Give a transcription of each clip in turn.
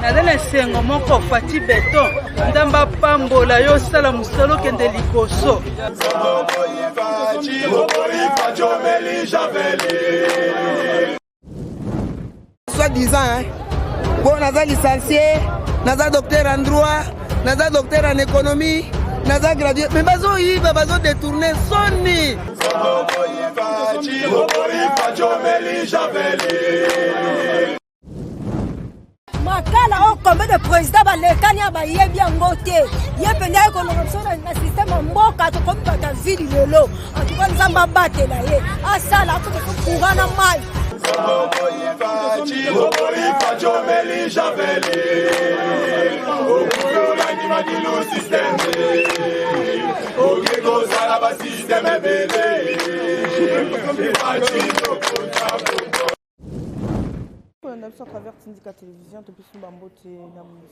naza na esengo moko fati beton ndamba pambola yo osala mosala okende liboso soi-disant bon naza licencié naza docteur en droit naza docteur en économie naza gradué mais bazoyiba bazodétourne soni makala o combien de président balekani ya bayebi yango te ye mpenza ye kolonga biso na systeme ya mboka tokomi bato ya vili lelo antuka nzambe abatela ye asala akoki kokuga na mai à travers Syndicat Télévision, depuis son bambote,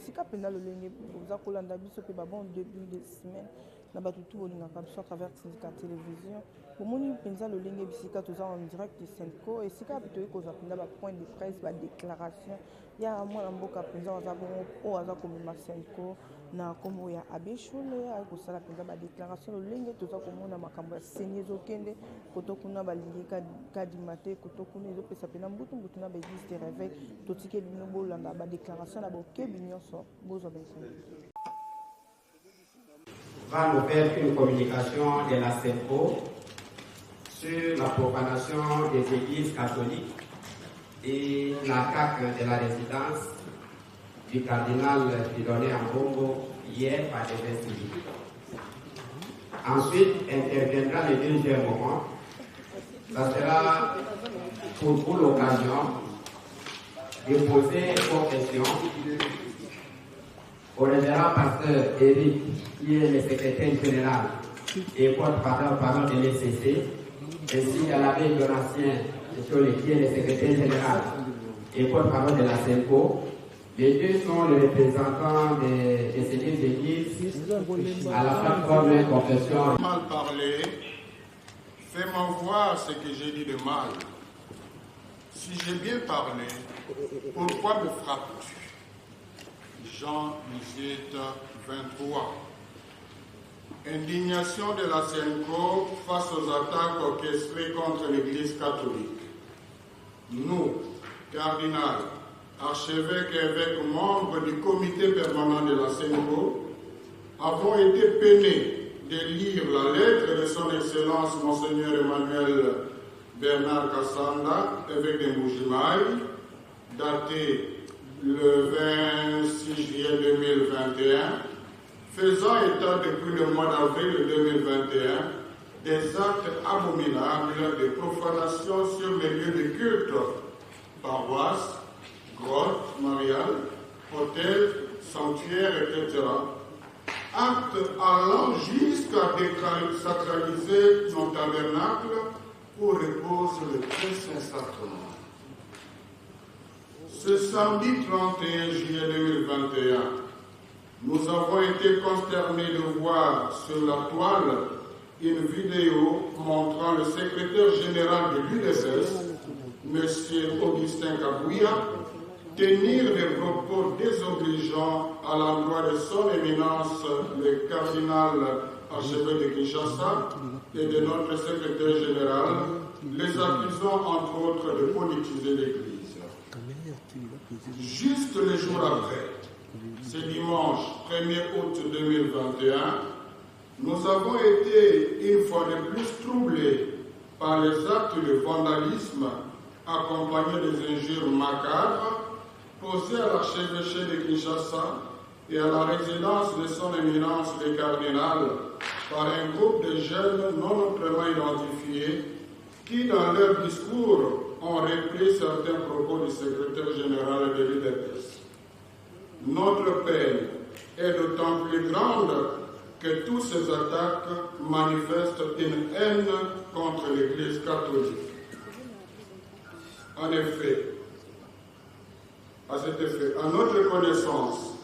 Sika Pena le Lenge, vous avez colanda biso pe babon début de semaine, na batutu bolinga à travers Syndicat Télévision. Pour moni penza le Lenge bisika tous en direct de Senko et Sika plutôt que zapenda ba point de presse, ba déclaration. Ya moi na mboka penza wazabon o aza komema Senko na komo ya abeshule ay ko sala penza ba déclaration le Lenge tous a komona makambo ya senyezo kende kotokuna balingi kadimate kotokuna ezo pesa pena mbutu na ba église de réveil totike bino bolanda ba déclaration na bokebi nyonso bozo benko va nous faire une communication de la CENCO sur la profanation des églises catholiques et l'attaque de la résidence du cardinal Dieudonné Ambongo hier par des civils. Ensuite interviendra le deuxième moment. Ça sera pour l'occasion de poser vos questions au révérend pasteur Eric, qui est le secrétaire général et porte-parole de l'ECC, ainsi qu'à l'abbé Donatien, qui est le secrétaire général et porte-parole de la CENCO. Les deux sont les représentants de ces deux églises à la plateforme confession. Mal parler, fais-moi voir ce que j'ai dit de mal. Si j'ai bien parlé, pourquoi me frappes-tu? Jean 18, 23. Indignation de la CENCO face aux attaques orchestrées contre l'Église catholique. Nous, cardinal, archevêque et évêque membres du comité permanent de la CENCO, avons été peinés de lire la lettre de son Excellence Monseigneur Emmanuel Bernard Kassanda, évêque de Mbujimaï, datée le 26 juillet 2021, faisant état depuis le mois d'avril 2021 des actes abominables de profanation sur les lieux de culte, paroisses, grottes, mariales, hôtels, sanctuaires, etc. Actes allant jusqu'à sacraliser nos tabernacles où repose le très saint sacrement. Ce samedi 31 juillet 2021, nous avons été consternés de voir sur la toile une vidéo montrant le secrétaire général de l'UDSS, M. Augustin Kabouya, tenir des propos désobligeants à l'endroit de son éminence, le cardinal archevêque de Kinshasa, et de notre secrétaire général, les accusant entre autres de politiser l'Église. Juste le jour après, ce dimanche 1er août 2021, nous avons été une fois de plus troublés par les actes de vandalisme accompagnés des injures macabres posées à l'archevêché de Kinshasa et à la résidence de son éminence le cardinal par un groupe de jeunes non autrement identifiés qui, dans leur discours, ont repris certains propos du secrétaire général de l'UDPS. Notre peine est d'autant plus grande que toutes ces attaques manifestent une haine contre l'Église catholique. En effet, à cet effet, à notre connaissance,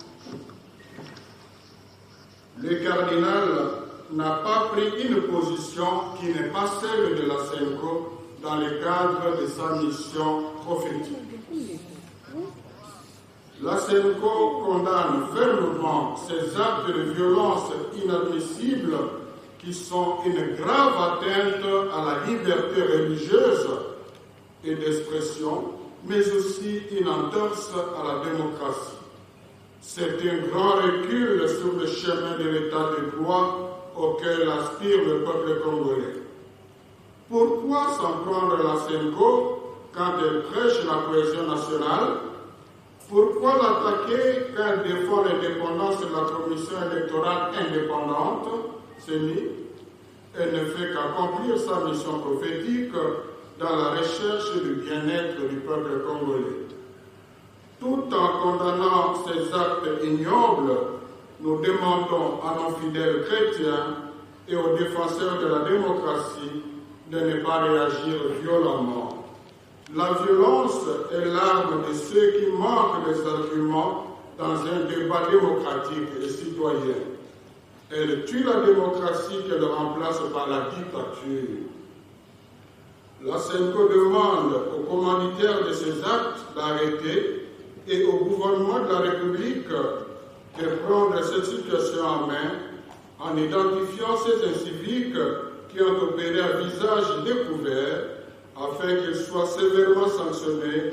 le cardinal n'a pas pris une position qui n'est pas celle de la CENCO dans le cadre de sa mission prophétique. La SENCO condamne fermement ces actes de violence inadmissibles qui sont une grave atteinte à la liberté religieuse et d'expression, mais aussi une entorse à la démocratie. C'est un grand recul sur le chemin de l'état de droit auquel aspire le peuple congolais. Pourquoi s'en prendre à la SENCO quand elle prêche la cohésion nationale? Pourquoi l'attaquer quand elle défend l'indépendance de la commission électorale indépendante, CENI? Elle ne fait qu'accomplir sa mission prophétique dans la recherche du bien-être du peuple congolais. Tout en condamnant ces actes ignobles, nous demandons à nos fidèles chrétiens et aux défenseurs de la démocratie de ne pas réagir violemment. La violence est l'arme de ceux qui manquent des arguments dans un débat démocratique et citoyen. Elle tue la démocratie qu'elle remplace par la dictature. La SENCO demande aux commanditaires de ces actes d'arrêter et au gouvernement de la République de prendre cette situation en main en identifiant ces inciviques qui ont opéré à visage découvert afin qu'ils soient sévèrement sanctionnés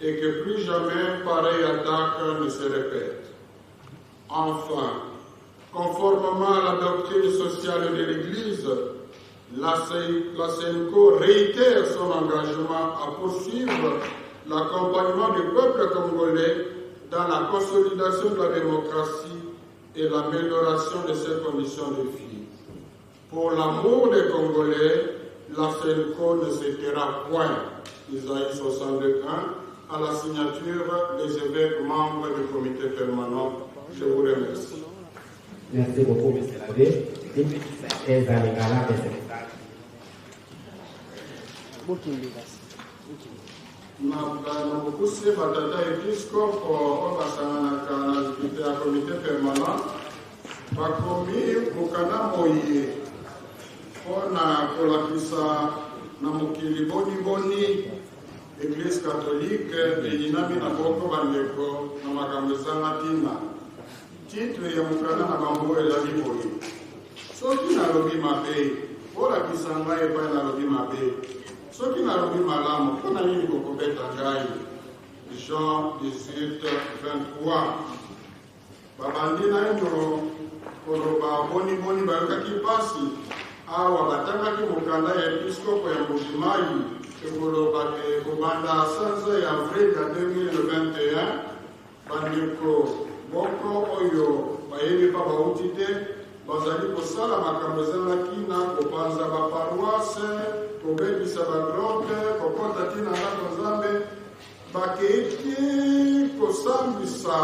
et que plus jamais pareille attaque ne se répète. Enfin, conformément à la doctrine sociale de l'Église, la SENCO réitère son engagement à poursuivre l'accompagnement du peuple congolais dans la consolidation de la démocratie et l'amélioration de ses conditions de vie. Pour l'amour des Congolais, la SENCO ne se taira point. Isaïe 62.1, à la signature des évêques membres du comité permanent. Je vous remercie. Merci beaucoup, M. l'abbé. Et Zaligala, le secrétaire. Nabukusi batata episkope oyo basanganaka na likite ya komite permanent bakomi mokanda moye mpona kolakisa na mokili boniboni Église catholique eyinami na boko bandeko na makambo ezanga ntina. Titre ya mokanda na bango ezali boye: soki nalobi mabe olakisa ngai epai nalobi mabe, soki nalobi malamu mpona nini kokobeta ngai? Jean 18:23. Babandi naino koloba boniboni bayokaki mpasi awa batangaki mokanda ya episkopo ya Mbujimayi ekoloba ke kobanda sanza ya avril ya 2021 bandeko moko oyo bayebi mpa bauti te bazali kosala makambo ezalaki na kopanza baparoise, kobebisa bagrote, kokota tina ndako nzambe, bakei kosambisa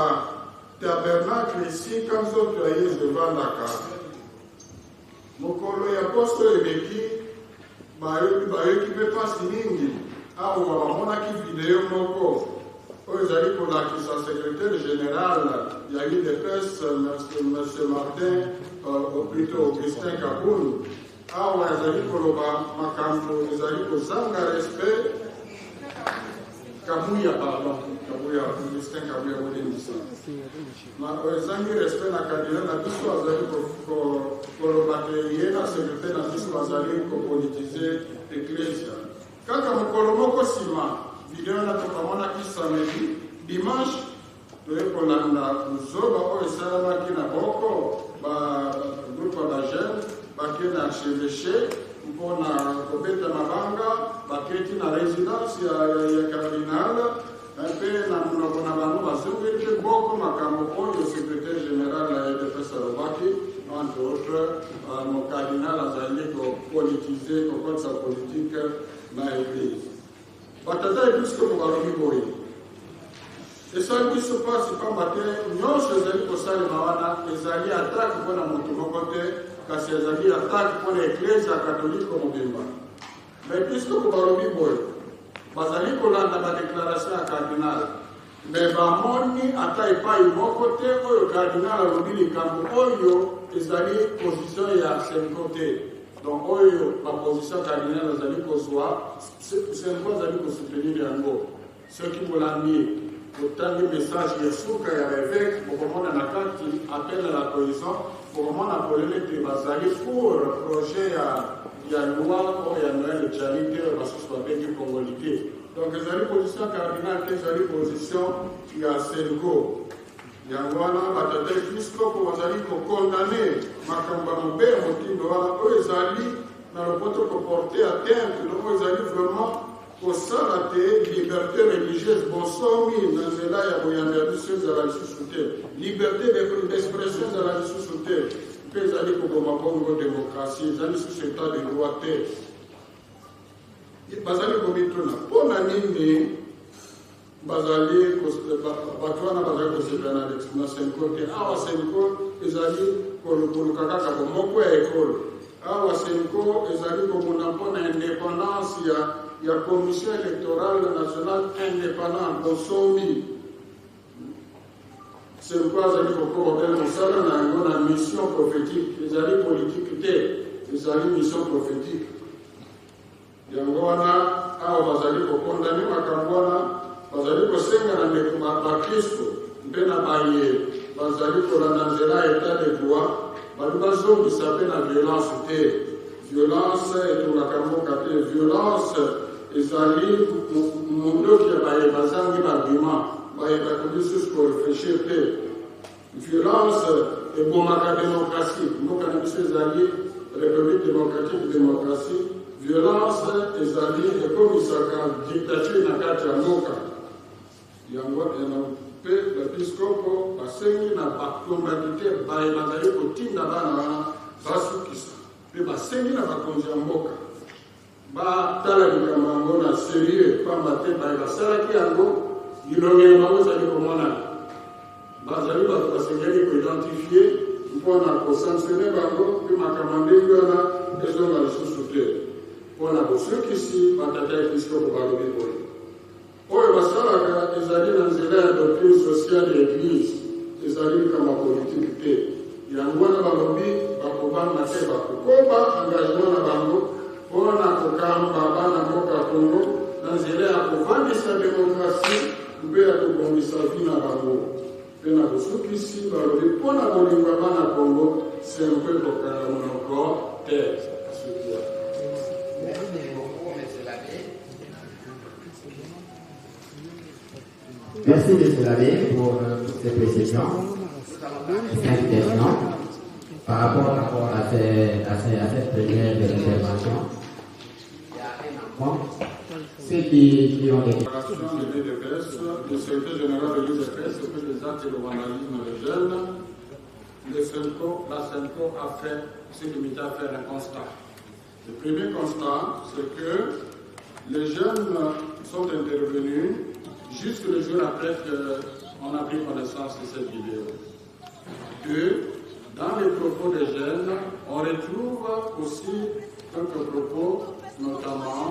tabernacle esika nzoto ya Yesu evandaka. Mokolo ya posto eleki bayoki mpe mpasi mingi awa bamonaki video moko oyo ezali kolakisa secrétaire général ya UDPS M. Martin plutôt Augustin Kabund awa ezali koloba makambo ezali kozanga respect Augustin Kabuya Odinisa ezangi respect na kardinal na biso azali koloba ke ye na secrétaire na biso bazali kopolitize eklesia. Kaka mokolo moko nsima video na tokamonaki samedi dimanche toyekolanda luzoba oyo esalamaki na boko bagroupe ya bajeune bakei na archevêché mpona kobeta mabanga, baketi na résidence ya cardinal mpe na monoko na bango bazongeli mpe boko makambo oyo secrétaire général ya UDPS alobaki entre autres mocardinal azali kopolitize kokotisa politique na église. Batata episkopo balobi boye esali biso mpasi pamba te nyonso ezali kosalema wana ezali atake mpona moto moko te kasi ezali atake mpona eklese ya katolike mobimba. Baepiskopo balobi boye bazali kolanda badeklaration ya cardinal me bamoni ata epai moko te oyo cardinal alobi likambo oyo ezali position ya SENCO te. Donc oyo baposition cardinal azali kozwa SENCO azali kosoutenir yango. Soki molandi autant de messages de souka et avec, pour le monde qui appelle à la cohésion, pour le monde à appeler les Bazali pour le projet il y a loi ou il y a Noël de charité, parce que ce soit bien du congolité. Donc, les position cardinale, les position, il y a Sengo. Il y a voilà, la tête jusqu'au pour condamner Makamba Moubé, Motindo, voilà, eux, ils allaient dans le pote pour porter atteinte, donc ils allaient vraiment pour ça, la liberté religieuse, bon, somme, dans ce là, il y a des choses à la sous-souter. Liberté d'expression à la sous-souter. Ils allaient pour la démocratie, ils allaient sous cet état de droit. Bazali komituna pona nini bazali batwana bazali kosekana na Senko te awa Senko ezali kolukuluka kaka komoko ya ekolo awa Senko ezali komona mpona indépendance ya commission électorale nationale indépendante bosomi Senko azali kokobela mosala na yango na mission prophétique ezali politique te ezali mission prophétique yango wana awa bazali kokondane makambo wana bazali kosenga na ndeko bakristo mpe na baye bazali kolanda nzela ya etat de droit bali bazongisa mpe na violence te violence etongaka mboka te violence ezali mondoki ya baye bazangi babima baye bakoki susu koreflechir te violence ebomaka démocratie mboka na biso ezali république démocratique démocratie violence ezali ekomisaka dictature na kati ya mboka yango mpe baepiskopo basengi na bakombaki te baye bazali kotinda bana wana basukisa mpe basengi na bakonzi ya mboka batala likambo yango na sérieux pamba te baye basalaki yango lilongelo bango ezali komonana bazali bato basengeli koidentifie mpona kosanctionne bango mpe makambo ndenge wana ezonga lisusu te mpona bosukisi batata episkopo balobi boye oyo basalaka ezali na nzela ya doctrine sociale ya église ezali likama politike te yango wana balobi bakobanga te bakokoba engagement na bango mpona kokamba bana mboka Kongo na nzela ya kovandisa démocratie mpe ya kobongisa vi na bango mpe na bosukisi balobi mpona bolingo ya bana Kongo sempe kokanga monoko te sukia. Merci M. l'abbé pour toutes ces précisions, ces invitations par rapport à cette première intervention. Il y a un enfant, ceux qui ont été. Le secrétaire général de l'UDPS, que les actes de vandalisme des jeunes, la Senko a fait, s'est limité à faire un constat. Le premier constat, c'est que les jeunes sont intervenus juste le jour après qu'on a pris connaissance de cette vidéo. Deux, dans les propos des jeunes, on retrouve aussi quelques propos, notamment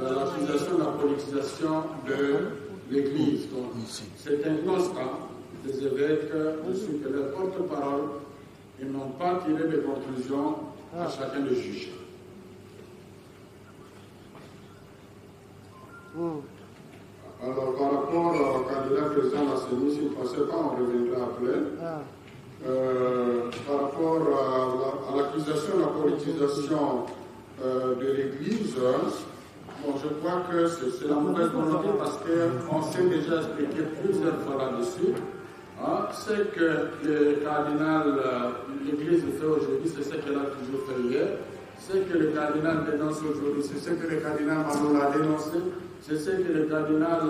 l'accusation de la politisation de l'Église. C'est un constat des évêques, ainsi que leurs porte-parole, ils n'ont pas tiré de conclusions à chacun de juger. Alors, par rapport au candidat président de la CENI, s'il ne passait pas, on reviendra après. Par rapport à l'accusation de la politisation de l'Église, bon, je crois que c'est la mauvaise volonté parce qu'on s'est déjà expliqué plusieurs fois là-dessus. Ce que le cardinal, l'Église fait aujourd'hui, c'est ce qu'elle a toujours fait hier. Ce que le cardinal dénonce aujourd'hui, c'est ce que le cardinal Manon a dénoncé. C'est ce que le cardinal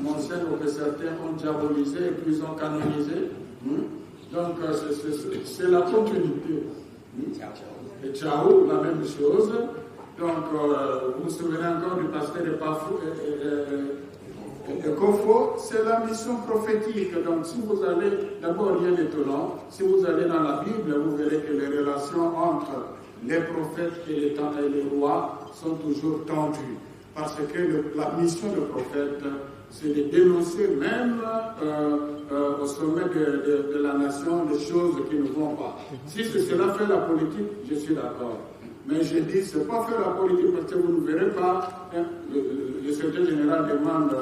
mentionne ou que certains ont diabolisé et puis ils ont canonisé. Donc c'est la continuité. Et Tchao, la même chose. Donc vous vous souvenez encore du pasteur de Pafou et Kofo, c'est la mission prophétique. Donc si vous allez, d'abord rien d'étonnant, si vous allez dans la Bible, vous verrez que les relations entre les prophètes et les rois sont toujours tendues. Parce que la mission du prophète, c'est de dénoncer même au sommet de la nation des choses qui ne vont pas. Si c'est cela fait la politique, je suis d'accord. Mais je dis, ce n'est pas faire la politique parce que vous ne verrez pas, le secrétaire général demande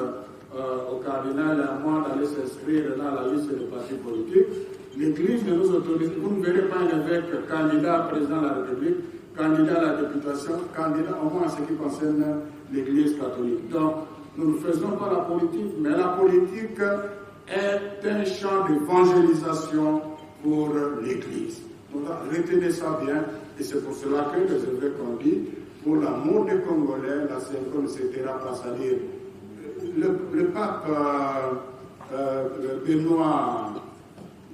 au cardinal et à moi d'aller s'inscrire dans la liste des partis politiques. L'Église ne nous autorise, vous ne verrez pas un évêque candidat à président de la République, candidat à la députation, candidat au moins en ce qui concerne l'Église catholique. Donc, nous ne faisons pas la politique, mais la politique est un champ d'évangélisation pour l'Église. Donc, retenez ça bien, et c'est pour cela que les évêques ont dit, pour l'amour des Congolais, la synchrone ne s'éteindra pas, c'est-à-dire le pape Benoît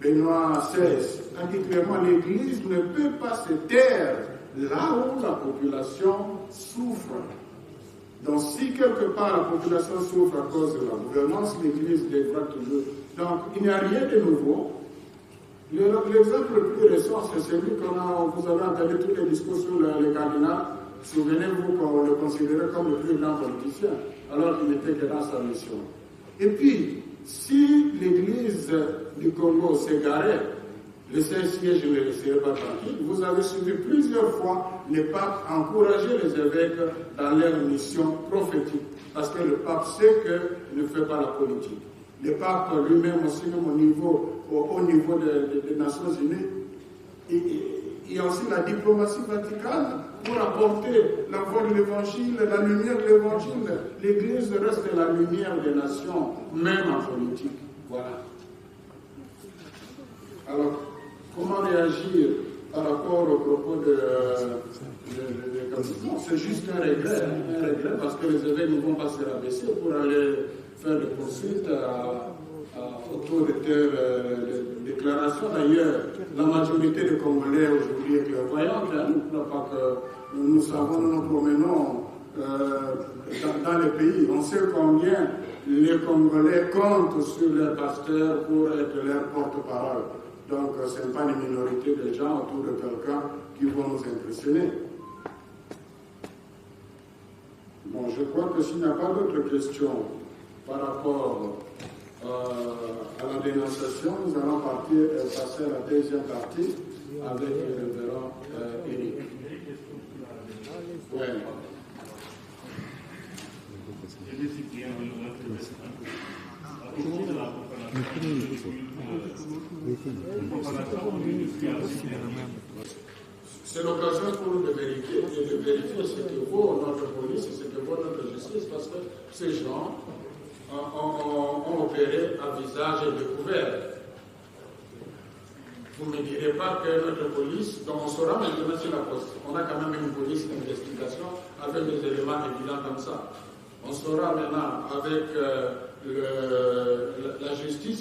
XVI a dit clairement l'Église ne peut pas se taire là où la population souffre. Donc si quelque part la population souffre à cause de la gouvernance, l'Église devra toujours. Donc il n'y a rien de nouveau. L'exemple le plus récent, c'est celui vous avez entendu tous les discours sur le cardinal. Souvenez-vous qu'on le considérait comme le plus grand politicien, alors qu'il n'était que dans sa mission. Et puis, si l'Église du Congo s'égarait, le Saint-Siège ne le laisserait pas tranquille. Vous avez suivi plusieurs fois le pape encourager les évêques dans leur mission prophétique, parce que le pape sait qu'il ne fait pas la politique. Le pape lui-même aussi, même au niveau des Nations Unies, il y a aussi la diplomatie vaticane pour apporter la voix de l'Évangile, la lumière de l'Évangile. L'Église reste la lumière des nations, même en politique. Voilà. Alors, comment réagir par rapport au propos de c'est juste un regret, parce que les évêques ne vont pas se rabaisser pour aller faire des poursuites autour de telles déclarations. D'ailleurs, la majorité des Congolais aujourd'hui est clairvoyante. Pas que nous savons, nous nous promenons dans les pays. On sait combien les Congolais comptent sur leurs pasteurs pour être leur porte-parole. Donc, ce n'est pas une minorité de gens autour de quelqu'un qui vont nous impressionner. Bon, je crois que s'il n'y a pas d'autres questions par rapport à la dénonciation, nous allons passer à la deuxième partie avec le révérend Éric. Ouais. C'est l'occasion pour nous de vérifier ce que vaut notre police et ce que vaut notre justice, parce que ces gens ont opéré à visage découvert. Vous ne me direz pas que notre police, donc on saura maintenant si on a quand même une police d'investigation avec des éléments évidents comme ça. On saura maintenant avec la justice,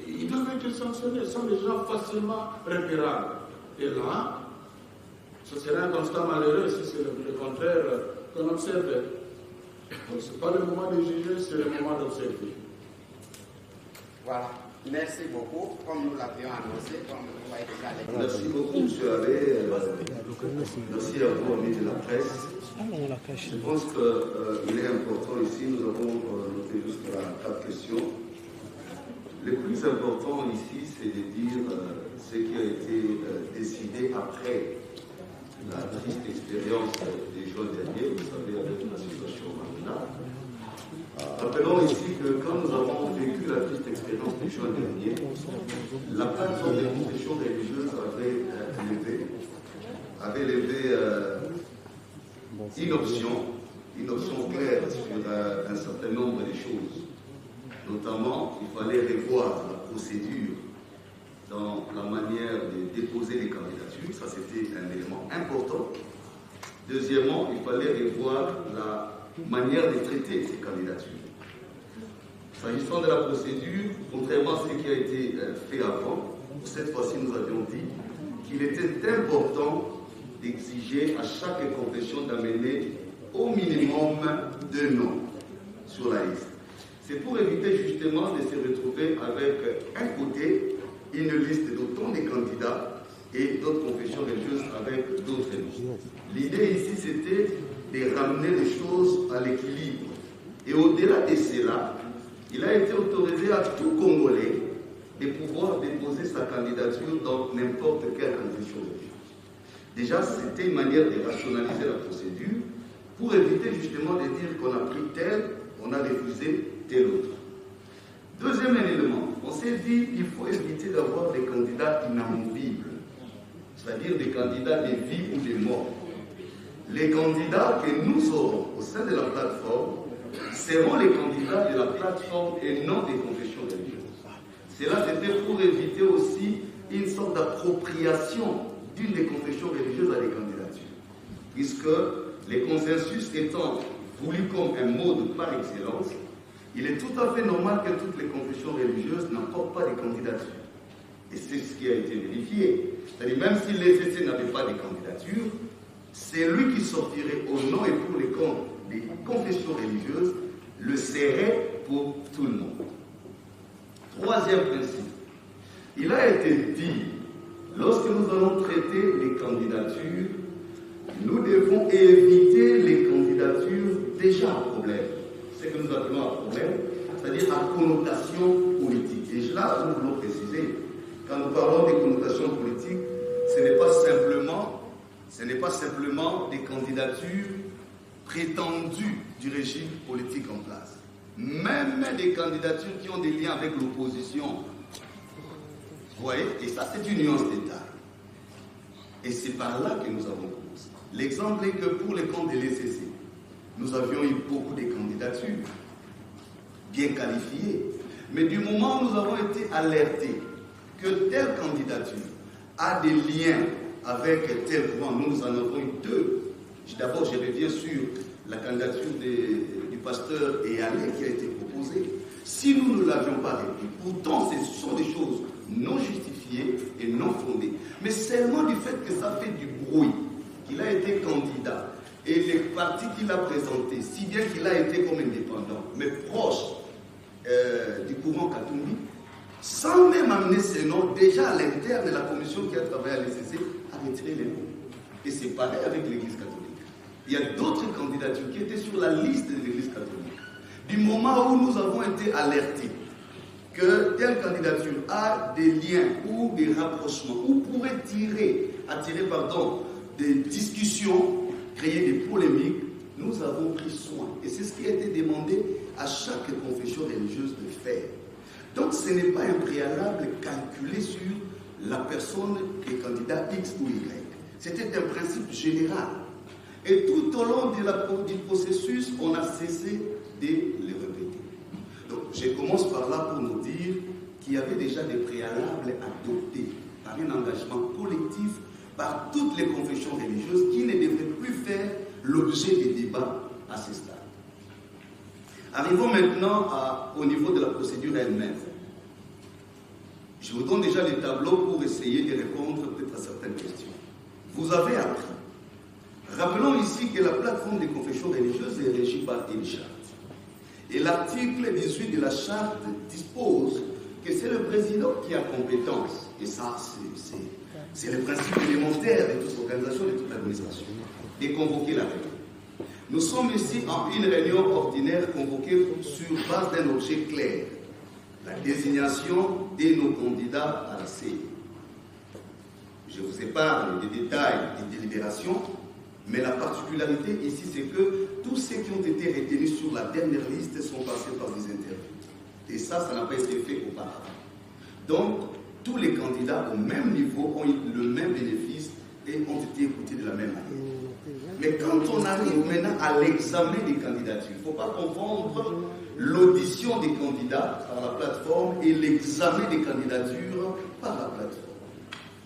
ils doivent être sanctionnés, ce sont des gens facilement repérables. Et là, ce serait un constat malheureux si c'est le contraire qu'on observe. Donc ce n'est pas le moment de juger, c'est le moment d'observer. Voilà. Merci beaucoup. Comme nous l'avions annoncé, comme vous voyez déjà les... Merci beaucoup, M. Abbé. Merci à vous, amis de la presse. Je pense qu'il est important ici, nous avons noté juste 4 questions. Le plus important ici, c'est de dire ce qui a été décidé après la triste expérience des juin dernier, vous savez, avec la situation marginale. Rappelons ici que quand nous avons vécu la triste expérience du juin dernier, la plateforme des confessions religieuses avait levé une option claire sur un certain nombre de choses. Notamment, il fallait revoir la procédure dans la manière de déposer les candidatures. Ça, c'était un élément important. Deuxièmement, il fallait revoir la manière de traiter ces candidatures. S'agissant de la procédure, contrairement à ce qui a été fait avant, cette fois-ci, nous avions dit qu'il était important d'exiger à chaque confession d'amener au minimum 2 noms sur la liste. C'est pour éviter justement de se retrouver avec, un côté, une liste d'autant de candidats et d'autres confessions religieuses avec d'autres noms. L'idée ici, c'était de ramener les choses à l'équilibre. Et au-delà de cela, il a été autorisé à tout Congolais de pouvoir déposer sa candidature dans n'importe quelle confession religieuse. Déjà, c'était une manière de rationaliser la procédure pour éviter justement de dire qu'on a pris tel, on a refusé tel autre. Deuxième élément, on s'est dit qu'il faut éviter d'avoir des candidats inamovibles, c'est-à-dire des candidats de vie ou de mort. Les candidats que nous aurons au sein de la plateforme seront les candidats de la plateforme et non des confessions religieuses. Cela c'était pour éviter aussi une sorte d'appropriation d'une des confessions religieuses à des candidatures, puisque les consensus étant voulus comme un mode par excellence, il est tout à fait normal que toutes les confessions religieuses n'apportent pas de candidatures. Et c'est ce qui a été vérifié. C'est-à-dire, même si l'ECC n'avait pas de candidature, c'est lui qui sortirait au nom et pour les comptes des confessions religieuses, le serait pour tout le monde. Troisième principe, il a été dit, lorsque nous allons traiter les candidatures, nous devons éviter les candidatures déjà à problème. Ce que nous appelons un problème, c'est-à-dire à connotation politique. Et là, nous voulons préciser, quand nous parlons des connotations politiques, ce n'est pas simplement des candidatures prétendues du régime politique en place. Même des candidatures qui ont des liens avec l'opposition. Vous voyez? Et ça, c'est une nuance d'État. Et c'est par là que nous avons commencé. L'exemple est que pour les comptes de l'ECC, nous avions eu beaucoup de candidatures, bien qualifiées. Mais du moment où nous avons été alertés que telle candidature a des liens avec tel courant, nous en avons eu deux. D'abord, je reviens sur la candidature du pasteur Eyalé qui a été proposée. Si nous ne l'avions pas réduit, pourtant ce sont des choses non justifiées et non fondées. Mais seulement du fait que ça fait du bruit, qu'il a été candidat, et les partis qu'il a présentés, si bien qu'il a été comme indépendant, mais proche du courant Katumbi, sans même amener ses noms, déjà à l'interne de la commission qui a travaillé à l'ECC, a retiré les noms. Et c'est pareil avec l'Église catholique. Il y a d'autres candidatures qui étaient sur la liste de l'Église catholique. Du moment où nous avons été alertés que telle candidature a des liens ou des rapprochements, ou pourrait attirer des discussions, créer des polémiques, nous avons pris soin. Et c'est ce qui a été demandé à chaque confession religieuse de faire. Donc ce n'est pas un préalable calculé sur la personne qui est candidat X ou Y. C'était un principe général. Et tout au long du processus, on a cessé de le répéter. Donc je commence par là pour nous dire qu'il y avait déjà des préalables adoptés par un engagement collectif par toutes les confessions religieuses qui ne devraient plus faire l'objet des débats à ce stade. Arrivons maintenant au niveau de la procédure elle-même. Je vous donne déjà les tableaux pour essayer de répondre peut-être à certaines questions. Vous avez appris. Rappelons ici que la plateforme des confessions religieuses est régie par une charte. Et l'article 18 de la charte dispose que c'est le président qui a compétence. Et ça, c'est le principe élémentaire de toute organisation, de toute administration, de convoquer la réunion. Nous sommes ici en une réunion ordinaire convoquée sur base d'un objet clair, la désignation de nos candidats à la CEI. Je vous épargne des détails des délibérations, mais la particularité ici, c'est que tous ceux qui ont été retenus sur la dernière liste sont passés par des interviews. Et ça n'a pas été fait auparavant. Donc, tous les candidats au même niveau ont eu le même bénéfice et ont été écoutés de la même manière. Mais quand on arrive maintenant à l'examen des candidatures, il ne faut pas confondre l'audition des candidats par la plateforme et l'examen des candidatures par la plateforme.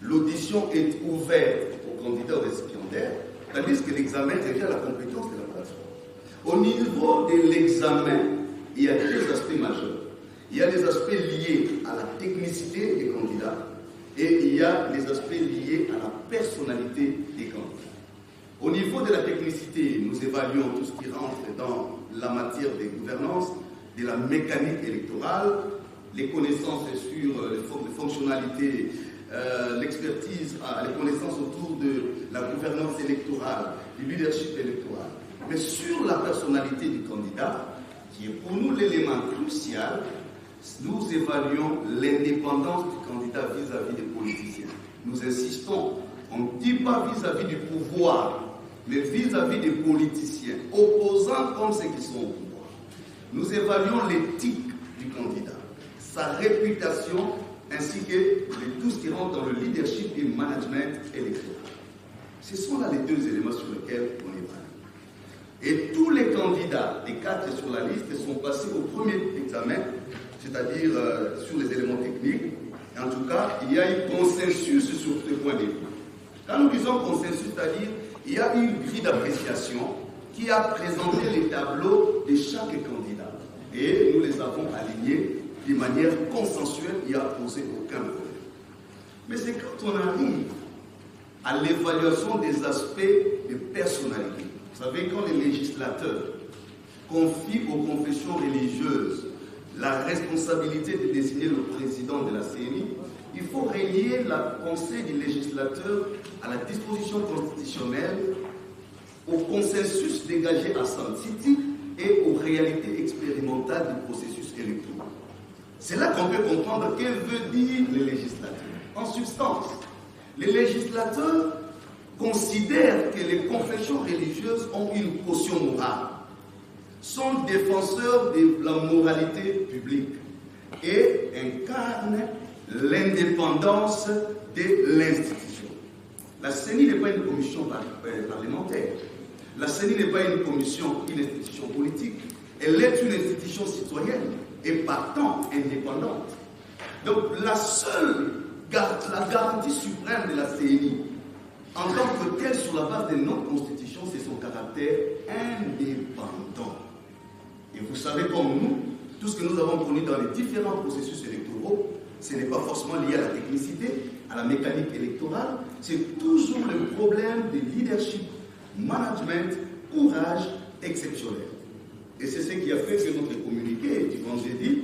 L'audition est ouverte aux candidats récipiendaires, tandis que l'examen revient à la compétence de la plateforme. Au niveau de l'examen, il y a deux aspects majeurs. Il y a les aspects liés à la technicité des candidats et il y a les aspects liés à la personnalité des candidats. Au niveau de la technicité, nous évaluons tout ce qui rentre dans la matière des gouvernances, de la mécanique électorale, les connaissances sur les fonctionnalités, l'expertise, les connaissances autour de la gouvernance électorale, du leadership électoral. Mais sur la personnalité du candidat, qui est pour nous l'élément crucial, nous évaluons l'indépendance du candidat vis-à-vis des politiciens. Nous insistons, on ne dit pas vis-à-vis du pouvoir, mais vis-à-vis des politiciens, opposants comme ceux qui sont au pouvoir. nous évaluons l'éthique du candidat, sa réputation, ainsi que tout ce qui rentre dans le leadership et le management électoral. Ce sont là les deux éléments sur lesquels on évalue. Et tous les candidats, les 4 sur la liste, sont passés au premier examen, c'est-à-dire sur les éléments techniques. En tout cas, il y a eu consensus sur ce point de vue. Quand nous disons consensus, c'est-à-dire il y a eu une grille d'appréciation qui a présenté les tableaux de chaque candidat. Et nous les avons alignés de manière consensuelle, il n'y a posé aucun problème. Mais c'est quand on arrive à l'évaluation des aspects de personnalité. Vous savez, quand les législateurs confient aux confessions religieuses la responsabilité de désigner le président de la CENI, il faut relier la pensée du législateur à la disposition constitutionnelle, au consensus dégagé à Sun City et aux réalités expérimentales du processus électoral. C'est là qu'on peut comprendre que veut dire le législateur. En substance, les législateurs considèrent que les confessions religieuses ont une caution morale, sont défenseurs de la moralité publique et incarnent l'indépendance de l'institution. La CENI n'est pas une commission parlementaire. La CENI n'est pas une institution politique. Elle est une institution citoyenne et partant indépendante. Donc la garantie suprême de la CENI, en tant que telle sur la base de notre constitution, c'est son caractère indépendant. Et vous savez comme nous, tout ce que nous avons connu dans les différents processus électoraux, ce n'est pas forcément lié à la technicité, à la mécanique électorale, c'est toujours le problème de leadership, management, courage exceptionnel. Et c'est ce qui a fait que notre communiqué du vendredi,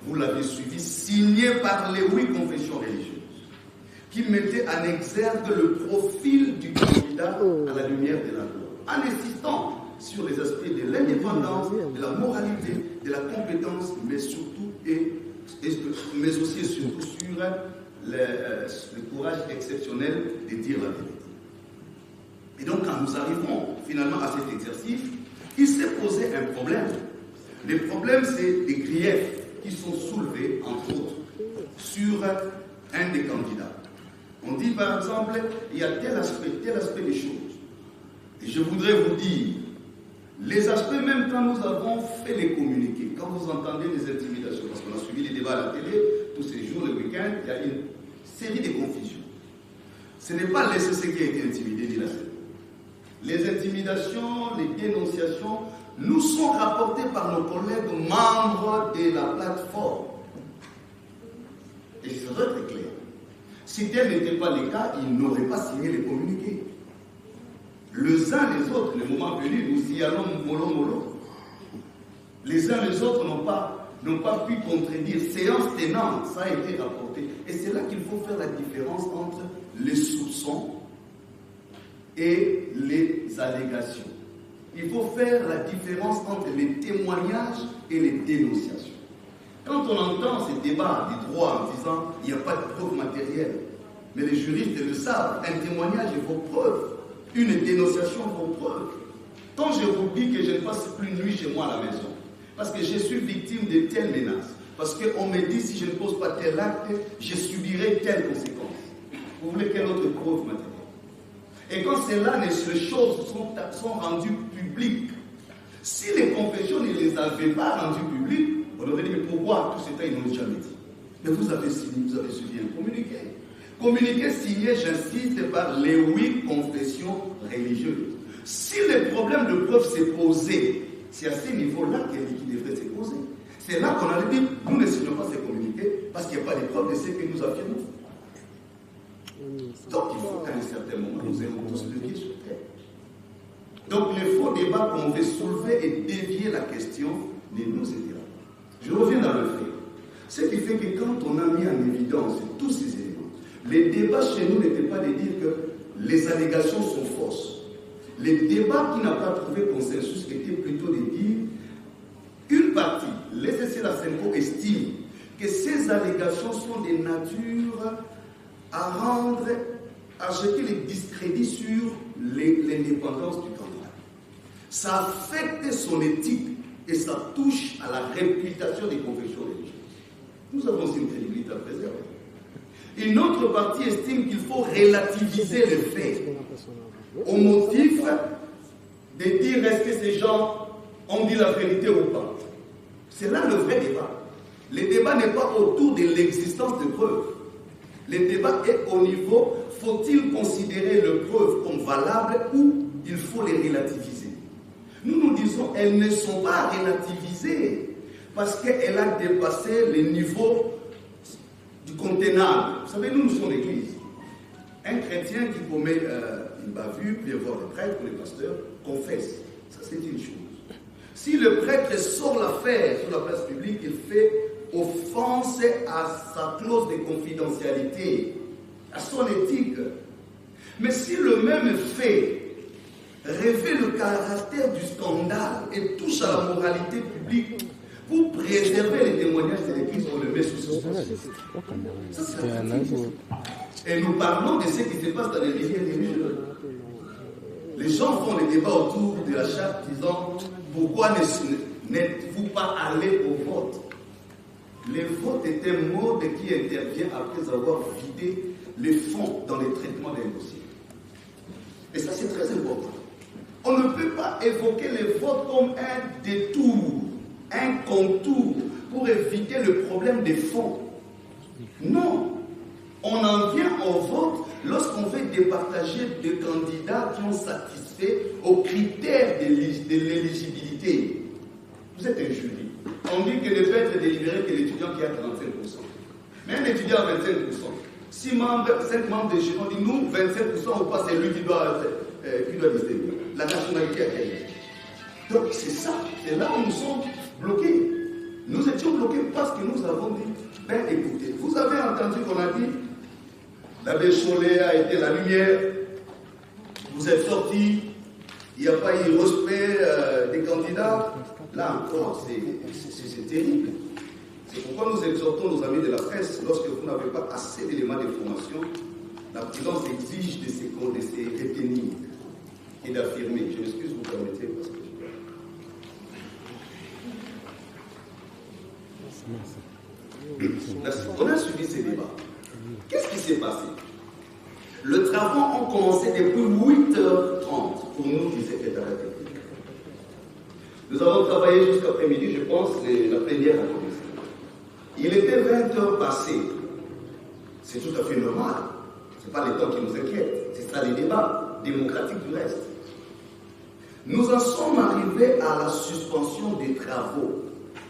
vous l'avez suivi, signé par les 8 confessions religieuses, qui mettait en exergue le profil du candidat à la lumière de la loi, en insistant sur les aspects de l'indépendance, de la moralité, de la compétence, mais surtout mais aussi et surtout sur le courage exceptionnel de dire la vérité. Et donc quand nous arrivons finalement à cet exercice, il s'est posé un problème. Le problème, c'est des griefs qui sont soulevés, entre autres, sur un des candidats. On dit par exemple, il y a tel aspect des choses. Et je voudrais vous dire, les aspects, même quand nous avons fait les communiqués, quand vous entendez les intimidations, parce qu'on a suivi les débats à la télé, tous ces jours, le week-end, il y a une série de confusions. Ce n'est pas l'SCC qui a été intimidé, dit la CENI. Les intimidations, les dénonciations nous sont rapportées par nos collègues membres de la plateforme. Et c'est très clair. Si tel n'était pas le cas, ils n'auraient pas signé les communiqués. Les uns les autres, le moment venu, nous y allons mollo. Les uns les autres n'ont pas pu contredire. Séance tenante, ça a été rapporté. Et c'est là qu'il faut faire la différence entre les soupçons et les allégations. Il faut faire la différence entre les témoignages et les dénonciations. Quand on entend ces débats du droit en disant il n'y a pas de preuves matérielles, mais les juristes le savent, un témoignage vaut preuve, une dénonciation vaut preuve. Quand je vous dis que je ne passe plus nuit chez moi à la maison, parce que je suis victime de telles menaces, parce qu'on me dit si je ne pose pas tel acte, je subirai telle conséquence. Vous voulez quelle autre preuve matérielle? Et quand les choses sont rendues publiques, si les confessions ne les avaient pas rendues publiques, on aurait dit mais pourquoi tout ce temps ils n'ont jamais dit? Mais vous avez suivi un communiqué. Communiqué signé, j'insiste, par les 8 confessions religieuses. Si le problème de preuve s'est posé, c'est à ce niveau-là qu'il devrait se poser. C'est là qu'on a dit, nous ne signons pas ces communiqués parce qu'il n'y a pas de preuve de ce que nous affirmons. Donc il faut qu'à un certain moment, nous ayons tous le pied sur terre. Donc les faux débats qu'on veut soulever et dévier la question ne nous aidera pas. Je reviens dans le fait. Ce qui fait que quand on a mis en évidence tous ces éléments, les débats chez nous n'étaient pas de dire que les allégations sont fausses. Les débats qui n'ont pas trouvé consensus étaient plutôt de dire une partie, les SCLA-CENCO estime que ces allégations sont de nature à jeter les discrédits sur l'indépendance du candidat. Ça affecte son éthique et ça touche à la réputation des confessions religieuses. Nous avons aussi une crédibilité à préserver. Une autre partie estime qu'il faut relativiser les faits au motif de dire est-ce que ces gens ont dit la vérité ou pas. C'est là le vrai débat. Le débat n'est pas autour de l'existence de preuves. Le débat est au niveau, faut-il considérer les preuves comme valables ou il faut les relativiser. Nous disons, elles ne sont pas relativisées parce qu'elles ont dépassé le niveau du contenable. Vous savez, nous sommes l'église. Un chrétien qui commet une bavure, puis voir le prêtre ou le pasteur, confesse. Ça, c'est une chose. Si le prêtre sort l'affaire sur la place publique, il fait offense à sa clause de confidentialité, à son éthique. Mais si le même fait révèle le caractère du scandale et touche à la moralité publique, pour préserver les témoignages de l'Église, on le met sous suspension. Ça, c'est la pratique. Et nous parlons de ce qui se passe dans les milieux religieux. Les gens font des débats autour de la charte disant pourquoi n'êtes-vous pas allés au vote? Le vote est un mode qui intervient après avoir vidé les fonds dans le traitement des dossiers. Et ça, c'est très important. On ne peut pas évoquer le vote comme un détour, un contour pour éviter le problème des fonds. Non. On en vient au vote lorsqu'on veut départager des candidats qui ont satisfait aux critères de l'éligibilité. Vous êtes un jury. On dit que ne peut être délibéré que l'étudiant qui a 35%. Mais un étudiant à 25%. 5 membres de jury ont dit nous, 25% ou pas, c'est lui qui doit distinguer. La nationalité à quelle? Donc c'est ça, c'est là où nous sommes bloqués. Nous étions bloqués parce que nous avons dit, ben écoutez, vous avez entendu qu'on a dit, l'abbé Chollet a été la lumière, vous êtes sortis, il n'y a pas eu respect des candidats. Là encore, c'est terrible. C'est pourquoi nous exhortons nos amis de la presse, lorsque vous n'avez pas assez d'éléments d'information, la prudence exige de se retenir et d'affirmer. Je m'excuse, vous permettez, parce que on a suivi ces débats. Qu'est-ce qui s'est passé? Les travaux ont commencé depuis 8h30 pour nous, disait État de la République. Nous avons travaillé jusqu'à après-midi, je pense, c'est la plénière à commencer. Il était 20h passées. C'est tout à fait normal. Ce n'est pas les temps qui nous inquiètent. C'est ça les débats démocratiques du reste. Nous en sommes arrivés à la suspension des travaux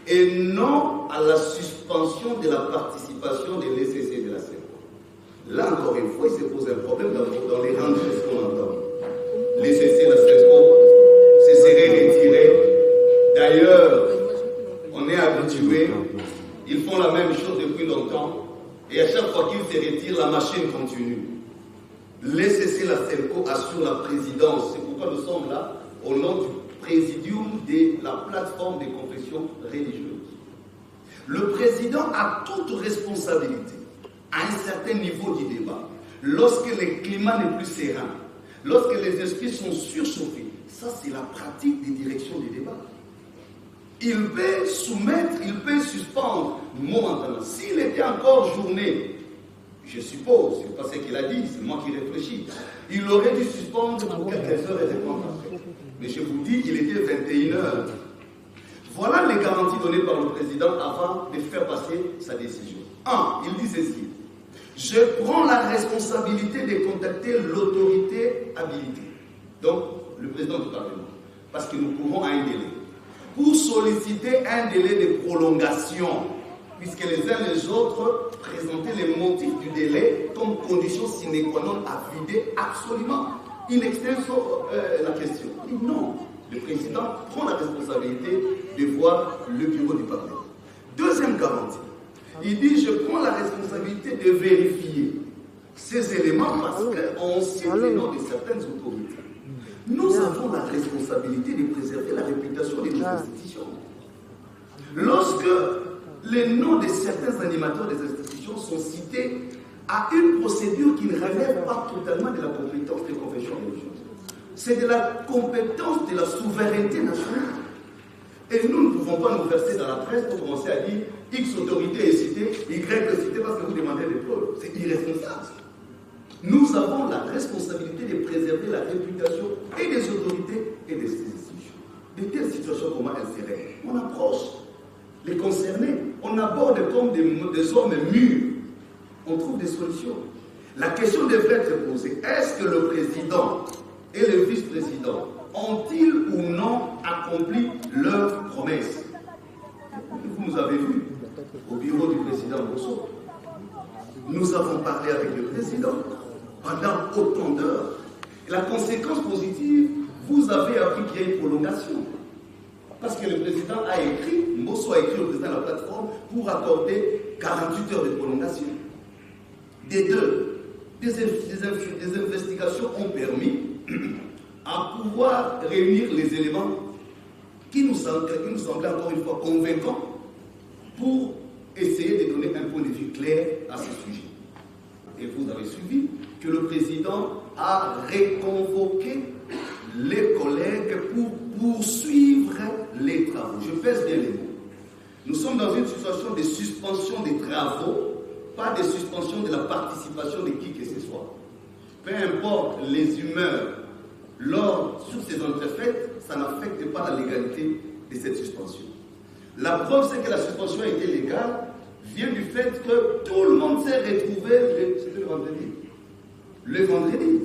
et non à la suspension de la participation des LCC de la CEPO. Là, encore une fois, il se pose un problème dans les rangs de ce qu'on entend. Les LCC de la CEPO se seraient retirés. D'ailleurs, on est habitué, ils font la même chose depuis longtemps, et à chaque fois qu'ils se retirent, la machine continue. Les LCC de la CEPO assure la présidence. C'est pourquoi nous sommes là, au nom du présidium de la plateforme des confessions religieuses. Le président a toute responsabilité à un certain niveau du débat. Lorsque le climat n'est plus serein, lorsque les esprits sont surchauffés, ça c'est la pratique des directions du débat. Il peut soumettre, il peut suspendre momentanément. S'il était encore journée, je suppose, c'est pas ce qu'il a dit, c'est moi qui réfléchis, il aurait dû suspendre pour quelques heures et répondre après. Mais je vous dis, il était 21h. Voilà les garanties données par le président avant de faire passer sa décision. 1. Il dit ceci. Je prends la responsabilité de contacter l'autorité habilitée. Donc, le président du Parlement. Parce que nous courons à un délai. Pour solliciter un délai de prolongation. Puisque les uns et les autres présentaient les motifs du délai comme condition sine qua non à vider absolument in extenso la question. Il dit non. Le président prend la responsabilité de voir le bureau du Parlement. Deuxième garantie, il dit je prends la responsabilité de vérifier ces éléments parce qu'on cite les noms de certaines autorités. Nous avons la responsabilité de préserver la réputation de nos institutions. Lorsque les noms de certains animateurs des institutions sont cités à une procédure qui ne relève pas totalement de la compétence des confessions religieuses. C'est de la compétence de la souveraineté nationale. Et nous ne pouvons pas nous verser dans la presse pour commencer à dire X autorité est citée, Y est citée parce que vous demandez des preuves. C'est irresponsable. Nous avons la responsabilité de préserver la réputation et des autorités et des institutions. De telles situations, comment elles seraient? On approche les concernés, on aborde comme des hommes mûrs. On trouve des solutions. La question devrait être posée. Est-ce que le président et le vice-président ont-ils ou non accompli leurs promesses? Vous nous avez vu au bureau du président Bosso. Nous avons parlé avec le président pendant autant d'heures. La conséquence positive, vous avez appris qu'il y a une prolongation. Parce que le président a écrit, Bosso a écrit au président de la plateforme pour accorder 48 heures de prolongation. Des investigations ont permis à pouvoir réunir les éléments qui nous semblaient encore une fois convaincants pour essayer de donner un point de vue clair à ce sujet. Et vous avez suivi que le président a réconvoqué les collègues pour poursuivre les travaux. Je pèse bien les mots. Nous sommes dans une situation de suspension des travaux, pas de suspension de la participation de qui que ce soit. Peu importe les humeurs sur ces entrefaites, ça n'affecte pas la légalité de cette suspension. La preuve, c'est que la suspension a été légale, vient du fait que tout le monde s'est retrouvé, c'était le vendredi.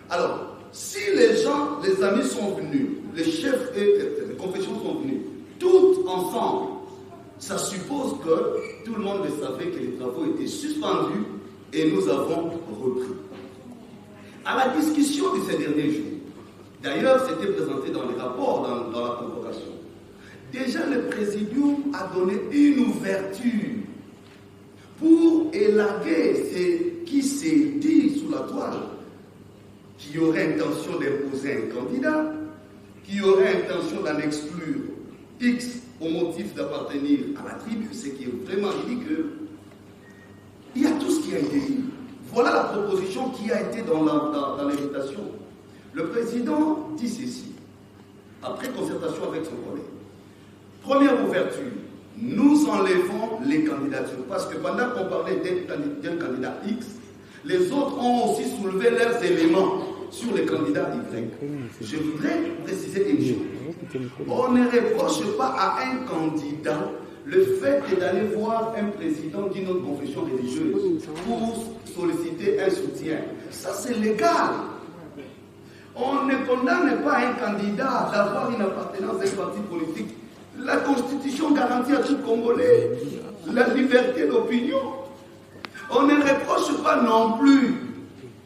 Alors, si les gens, les amis sont venus, les chefs et les confessions sont venus, tous ensemble, ça suppose que tout le monde savait que les travaux étaient suspendus et nous avons repris. À la discussion de ces derniers jours, d'ailleurs c'était présenté dans les rapports, dans la convocation, déjà le présidium a donné une ouverture pour élaguer ce qui s'est dit sous la toile, qu'il y aurait intention d'imposer un candidat, qu'il y aurait intention d'en exclure X au motif d'appartenir à la tribu, ce qui est vraiment ridicule. Il y a tout ce qui a été dit. Voilà la proposition qui a été dans l'invitation. Le président dit ceci, après concertation avec son collègue. Première ouverture, nous enlevons les candidatures, parce que pendant qu'on parlait d'un candidat X, les autres ont aussi soulevé leurs éléments sur les candidats Y. Je voudrais préciser une chose. On ne reproche pas à un candidat le fait d'aller voir un président d'une autre confession religieuse pour solliciter un soutien. Ça, c'est légal. On ne condamne pas un candidat d'avoir une appartenance à un parti politique. La Constitution garantit à tout Congolais la liberté d'opinion. On ne reproche pas non plus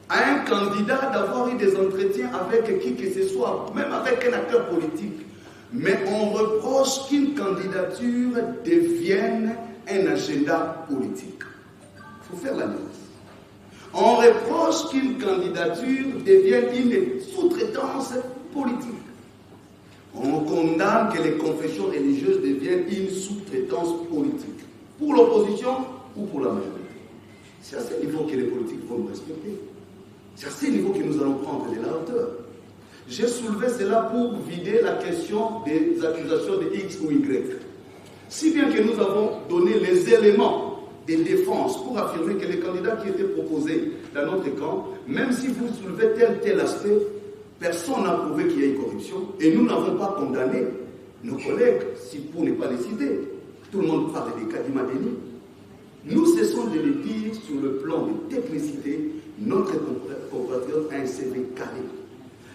à un candidat d'avoir eu des entretiens avec qui que ce soit, même avec un acteur politique. Mais on reproche qu'une candidature devienne un agenda politique. Il faut faire la nuance. On reproche qu'une candidature devienne une sous-traitance politique. On condamne que les confessions religieuses deviennent une sous-traitance politique. Pour l'opposition ou pour la majorité. C'est à ce niveau que les politiques vont nous respecter. C'est à ce niveau que nous allons prendre de la hauteur. J'ai soulevé cela pour vider la question des accusations de X ou Y. Si bien que nous avons donné les éléments de défense pour affirmer que les candidats qui étaient proposés dans notre camp, même si vous soulevez tel aspect, personne n'a prouvé qu'il y a eu corruption et nous n'avons pas condamné nos collègues, si pour ne pas les citer. Tout le monde parle des Kadima Denis. Nous cessons de le dire sur le plan de technicité, notre compatriote a un CV carré.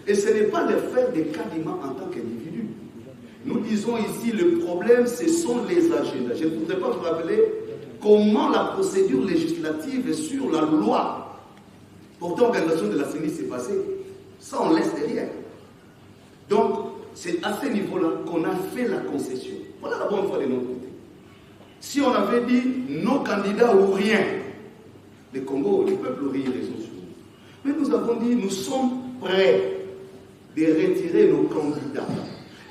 Et ce n'est pas le fait de Kadima en tant qu'individu. Nous disons ici, le problème, ce sont les agendas. Je ne voudrais pas vous rappeler comment la procédure législative sur la loi portant organisation de la CENI s'est passée. Ça, on laisse derrière. Donc, c'est à ce niveau-là qu'on a fait la concession. Voilà la bonne foi de notre côté. Si on avait dit nos candidats ou rien, le Congo, le peuple aurait raison sur nous. Mais nous avons dit, nous sommes prêts de retirer nos candidats.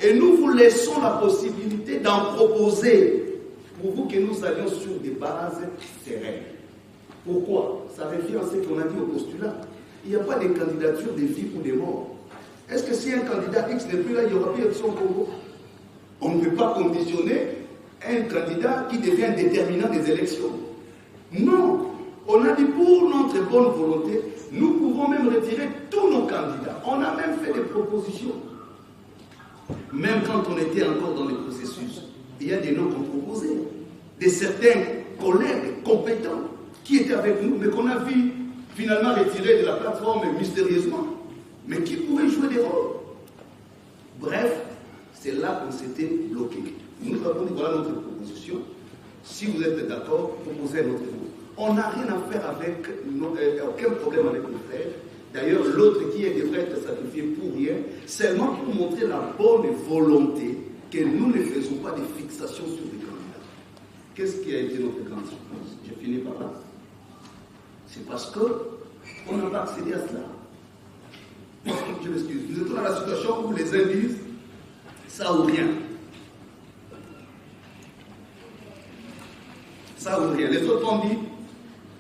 Et nous vous laissons la possibilité d'en proposer pour vous que nous allions sur des bases sereines. Pourquoi? Ça revient à ce qu'on a dit au postulat. Il n'y a pas de candidature de vie ou de mort. Est-ce que si un candidat X n'est plus là, il n'y aura plus d'élection au Congo? On ne peut pas conditionner un candidat qui devient déterminant des élections. Non. On a dit pour notre bonne volonté, nous pouvons même retirer tous nos candidats. On a même fait des propositions. Même quand on était encore dans le processus, il y a des noms qu'on proposait. De certains collègues compétents qui étaient avec nous, mais qu'on a vu finalement retirer de la plateforme mystérieusement, mais qui pouvaient jouer des rôles. Bref, c'est là qu'on s'était bloqué. Nous avons dit voilà notre proposition. Si vous êtes d'accord, proposez un autre mot. On n'a rien à faire avec, aucun problème avec nos frères. D'ailleurs, l'autre qui est devrait être sacrifié pour rien, seulement pour montrer la bonne volonté que nous ne faisons pas de fixation sur les candidats. Qu'est-ce qui a été notre grande surprise? Je finis par là. C'est parce qu'on n'a pas accédé à cela. Je m'excuse. Nous étions dans la situation où les uns disent ça ou rien. Ça ou rien. Les autres ont dit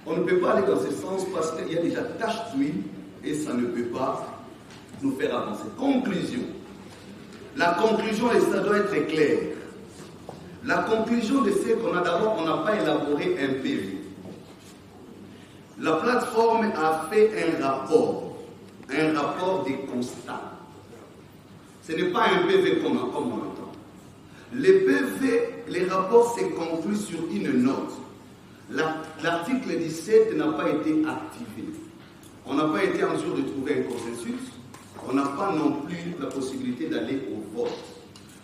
on ne peut pas aller dans ce sens parce qu'il y a déjà tache d'huile et ça ne peut pas nous faire avancer. Conclusion. La conclusion, et ça doit être clair. La conclusion de ce qu'on a d'abord, on n'a pas élaboré un PV. La plateforme a fait un rapport des constats. Ce n'est pas un PV comme on entend. Les PV, les rapports se concluent sur une note. L'article 17 n'a pas été activé. On n'a pas été en mesure de trouver un consensus. On n'a pas non plus la possibilité d'aller au vote.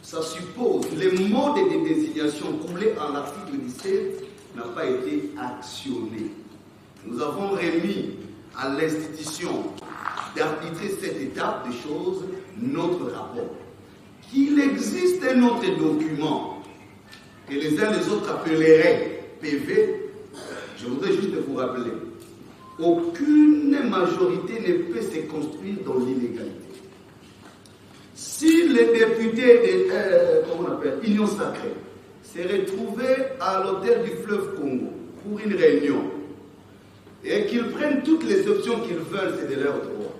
Ça suppose les modes de désignation coulés en l'article 17 n'a pas été actionné. Nous avons remis à l'institution d'arbitrer cette étape des choses notre rapport. Qu'il existe un autre document que les uns les autres appelleraient PV, je voudrais juste vous rappeler, aucune majorité ne peut se construire dans l'illégalité. Si les députés de comment on appelle, Union Sacrée se retrouvaient à l'hôtel du fleuve Congo pour une réunion et qu'ils prennent toutes les options qu'ils veulent, c'est de leur droit.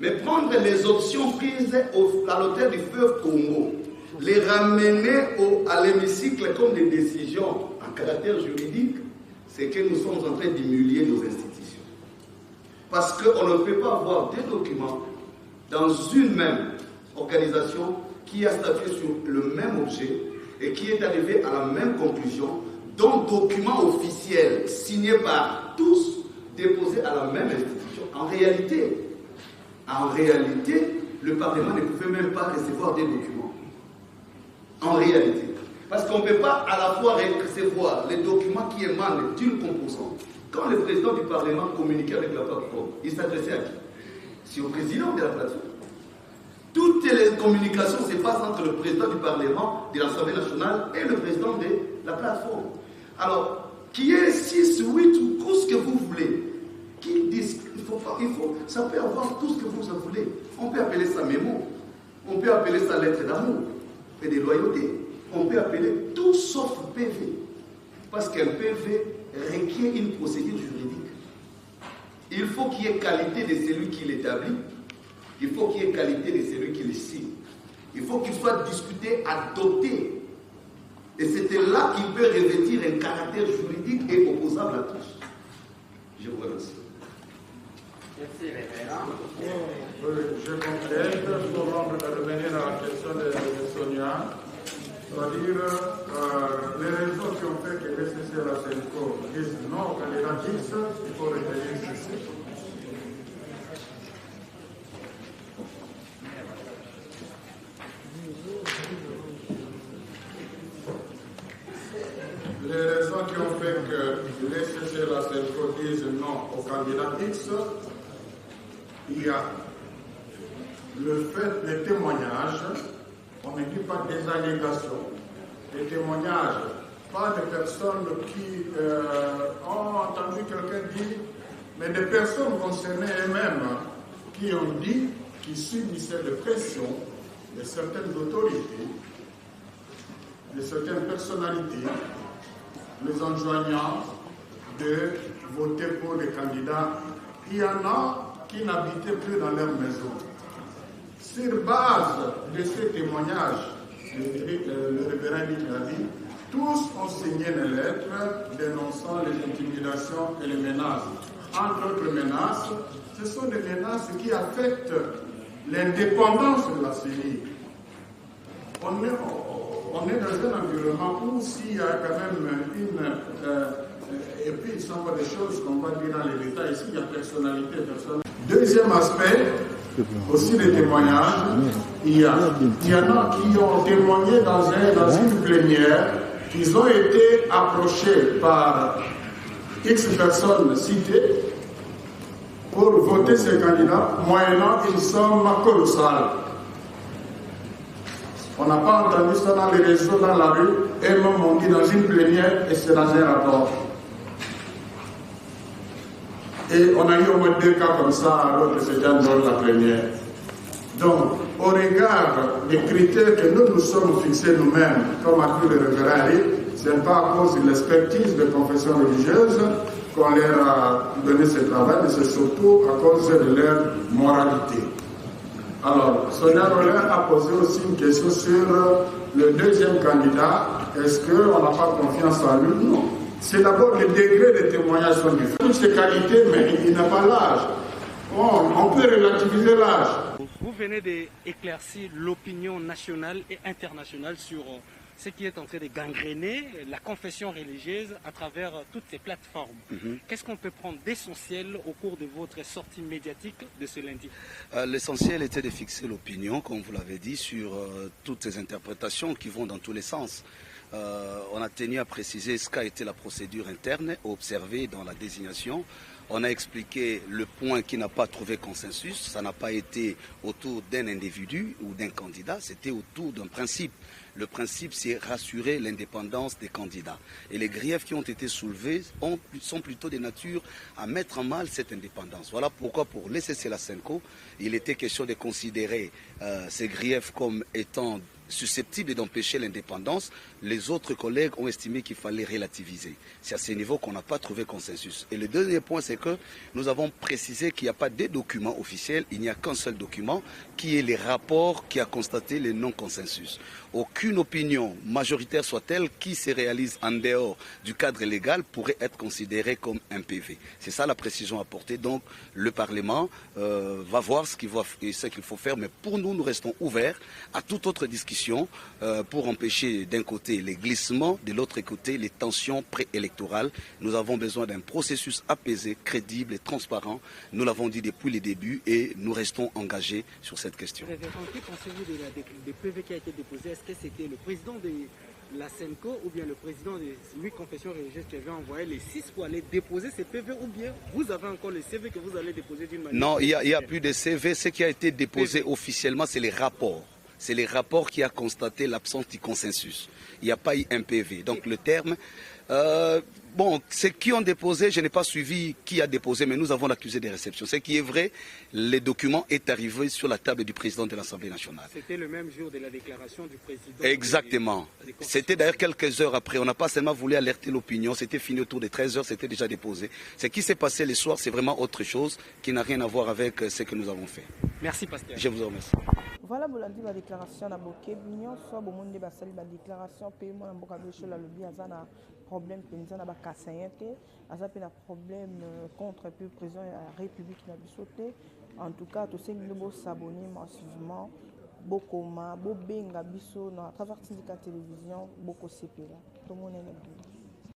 Mais prendre les options prises à l'hôtel du fleuve Congo, les ramener à l'hémicycle comme des décisions en caractère juridique, c'est que nous sommes en train d'humilier nos institutions. Parce qu'on ne peut pas avoir des documents dans une même organisation qui a statué sur le même objet et qui est arrivé à la même conclusion, dont document officiel signé par tous, déposé à la même institution. En réalité, le Parlement ne pouvait même pas recevoir des documents. En réalité. Parce qu'on ne peut pas à la fois recevoir les documents qui émanent d'une composante. Quand le président du Parlement communiquait avec la plateforme, il s'adressait à qui? C'est au président de la plateforme. Toutes les communications se passent entre le président du Parlement, de l'Assemblée nationale et le président de la plateforme. Alors, qui est 6, 8 ou tout ce que vous voulez, qui disent ça peut avoir tout ce que vous voulez. On peut appeler ça mémo, on peut appeler ça lettre d'amour et de loyauté. On peut appeler tout sauf PV. Parce qu'un PV requiert une procédure juridique. Il faut qu'il y ait qualité de celui qui l'établit. Il faut qu'il y ait qualité de celui qui le signe. Il faut qu'il soit discuté, adopté. Et c'était là qu'il peut revêtir un caractère juridique et opposable à tous. Je vous remercie. Merci, révérend. Je complète pour revenir à la question de Sonia. C'est-à-dire, les raisons qui ont fait que le SCC et la CENCO disent non au candidat X, il faut retenir ceci. Les raisons qui ont fait que le SCC et la CENCO disent non au candidat X, il y a le fait des témoignages. On ne dit pas des allégations, des témoignages, pas de personnes qui ont entendu quelqu'un dire, mais des personnes concernées elles-mêmes qui ont dit qu'ils subissaient de pression de certaines autorités, de certaines personnalités, les enjoignant de voter pour les candidats. Il y en a qui n'habitaient plus dans leur maison. Sur base de ces témoignages, le révérend Eric l'a dit, tous ont signé une lettre dénonçant les intimidations et les menaces. Entre autres menaces, ce sont des menaces qui affectent l'indépendance de la Syrie. On est dans un environnement où s'il y a quand même et puis il semble des choses qu'on va dire dans les détails ici, il y a personnalité. Deuxième aspect, aussi des témoignages, il y en a qui ont témoigné dans une plénière qu'ils ont été approchés par X personnes citées pour voter ces candidats, moyennant une somme colossale. On n'a pas entendu ça dans les réseaux, dans la rue, et même on dit dans une plénière, et c'est dans un rapport. Et on a eu au moins 2 cas comme ça, alors que c'était dans la plénière. Donc, au regard des critères que nous sommes fixés nous-mêmes, comme a cru le révérend Eric, ce n'est pas à cause de l'expertise des confessions religieuses qu'on leur a donné ce travail, mais c'est surtout à cause de leur moralité. Alors, Sonia Roller a posé aussi une question sur le deuxième candidat. Est-ce qu'on n'a pas confiance en lui? Non. C'est d'abord le degré de témoignage sont différents. Toutes ces qualités, mais il n'a pas l'âge. On peut relativiser l'âge. Vous venez d'éclaircir l'opinion nationale et internationale sur ce qui est en train de gangréner la confession religieuse à travers toutes ces plateformes. Qu'est-ce qu'on peut prendre d'essentiel au cours de votre sortie médiatique de ce lundi? L'essentiel était de fixer l'opinion, comme vous l'avez dit, sur toutes ces interprétations qui vont dans tous les sens. On a tenu à préciser ce qu'a été la procédure interne observée dans la désignation. On a expliqué le point qui n'a pas trouvé consensus. Ça n'a pas été autour d'un individu ou d'un candidat, c'était autour d'un principe. Le principe, c'est rassurer l'indépendance des candidats. Et les griefs qui ont été soulevés sont plutôt de nature à mettre en mal cette indépendance. Voilà pourquoi pour l'ECC La Senco, il était question de considérer ces griefs comme étant susceptibles d'empêcher l'indépendance. Les autres collègues ont estimé qu'il fallait relativiser. C'est à ce niveau qu'on n'a pas trouvé consensus. Et le deuxième point, c'est que nous avons précisé qu'il n'y a pas de document officiel, il n'y a qu'un seul document, qui est les rapports qui a constaté le non-consensus. Aucune opinion, majoritaire soit-elle, qui se réalise en dehors du cadre légal pourrait être considérée comme un PV. C'est ça la précision apportée. Donc le Parlement va voir ce qu'il faut faire, mais pour nous, nous restons ouverts à toute autre discussion pour empêcher d'un côté les glissements, de l'autre côté les tensions préélectorales. Nous avons besoin d'un processus apaisé, crédible et transparent. Nous l'avons dit depuis le début et nous restons engagés sur cette question. Révérend, que pensez-vous des PV qui a été déposé? Est-ce que c'était le président de la Senco ou bien le président des 8 confessions religieuses qui avait envoyé les 6 pour aller déposer ces PV, ou bien vous avez encore les CV que vous allez déposer d'une manière? Non, il n'y a plus de CV. Ce qui a été déposé officiellement, c'est les rapports. C'est les rapports qui a constaté l'absence du consensus. Il n'y a pas eu un PV. Donc le terme... bon, ceux qui ont déposé, je n'ai pas suivi qui a déposé, mais nous avons l'accusé de réception. Ce qui est vrai, le document est arrivé sur la table du président de l'Assemblée nationale. C'était le même jour de la déclaration du président. Exactement. C'était d'ailleurs quelques heures après. On n'a pas seulement voulu alerter l'opinion, c'était fini autour de 13 heures, c'était déjà déposé. Ce qui s'est passé le soir, c'est vraiment autre chose qui n'a rien à voir avec ce que nous avons fait. Merci, pasteur. Je vous remercie. Voilà, bolandi ba déclaration na boké bignon soit bon monde ba sali ba déclaration pe mo mboka besho la lobi azana problème penza na ba kasayete azape na problème contre le président de la République na bisoté. En tout cas, tous ces nouveaux s'abonner massivement bokoma bobenga biso na travers syndicat télévision boko sepela tout le monde est